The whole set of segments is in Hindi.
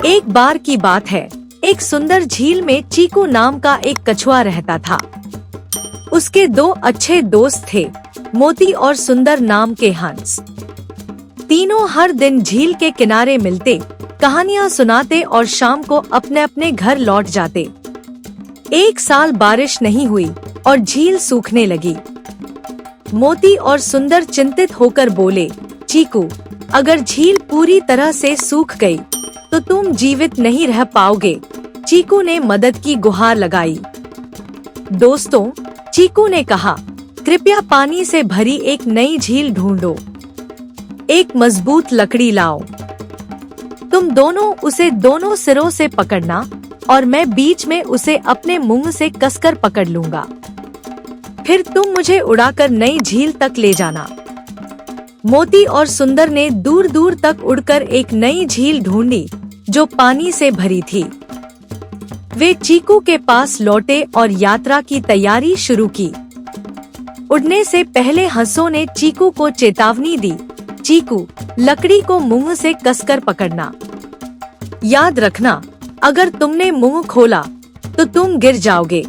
एक बार की बात है, एक सुंदर झील में चीकू नाम का एक कछुआ रहता था। उसके दो अच्छे दोस्त थे, मोती और सुंदर नाम के हंस। तीनों हर दिन झील के किनारे मिलते, कहानियाँ सुनाते और शाम को अपने अपने घर लौट जाते। एक साल बारिश नहीं हुई और झील सूखने लगी। मोती और सुंदर चिंतित होकर बोले, चीकू, अगर झील पूरी तरह से सूख गई तो तुम जीवित नहीं रह पाओगे। चीकू ने मदद की गुहार लगाई। दोस्तों, चीकू ने कहा, कृपया पानी से भरी एक नई झील ढूंढो। एक मजबूत लकड़ी लाओ। तुम दोनों उसे दोनों सिरों से पकड़ना और मैं बीच में उसे अपने मुंह से कसकर पकड़ लूंगा। फिर तुम मुझे उड़ाकर नई झील तक ले जाना। मोती और सुंदर ने दूर दूर तक उड़कर एक नई झील ढूंढी जो पानी से भरी थी। वे चीकू के पास लौटे और यात्रा की तैयारी शुरू की। उड़ने से पहले हंसों ने चीकू को चेतावनी दी, चीकू, लकड़ी को मुंह से कसकर पकड़ना। याद रखना, अगर तुमने मुंह खोला तो तुम गिर जाओगे।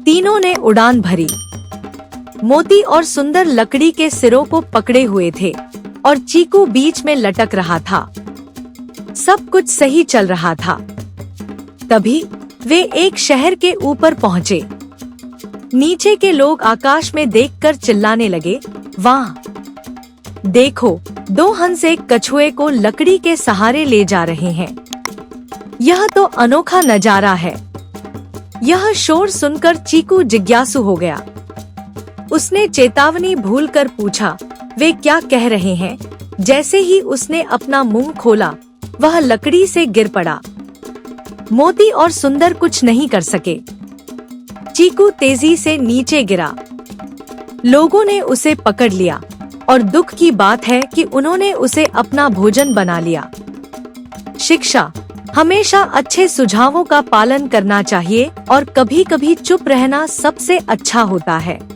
तीनों ने उड़ान भरी। मोती और सुंदर लकड़ी के सिरों को पकड़े हुए थे और चीकू बीच में लटक रहा था। सब कुछ सही चल रहा था। तभी वे एक शहर के ऊपर पहुँचे। नीचे के लोग आकाश में देखकर चिल्लाने लगे, वाह! देखो, दो हंस एक कछुए को लकड़ी के सहारे ले जा रहे हैं। यह तो अनोखा नजारा है। यह शोर सुनकर चीकू जिज्ञासु हो गया। उसने चेतावनी भूलकर पूछा, वे क्या कह रहे हैं? जैसे ही उसने अपना मुंह खोला, वह लकड़ी से गिर पड़ा। मोती और सुंदर कुछ नहीं कर सके। चीकू तेजी से नीचे गिरा। लोगों ने उसे पकड़ लिया और दुख की बात है कि उन्होंने उसे अपना भोजन बना लिया। शिक्षा: हमेशा अच्छे सुझावों का पालन करना चाहिए और कभी-कभी चुप रहना सबसे अच्छा होता है।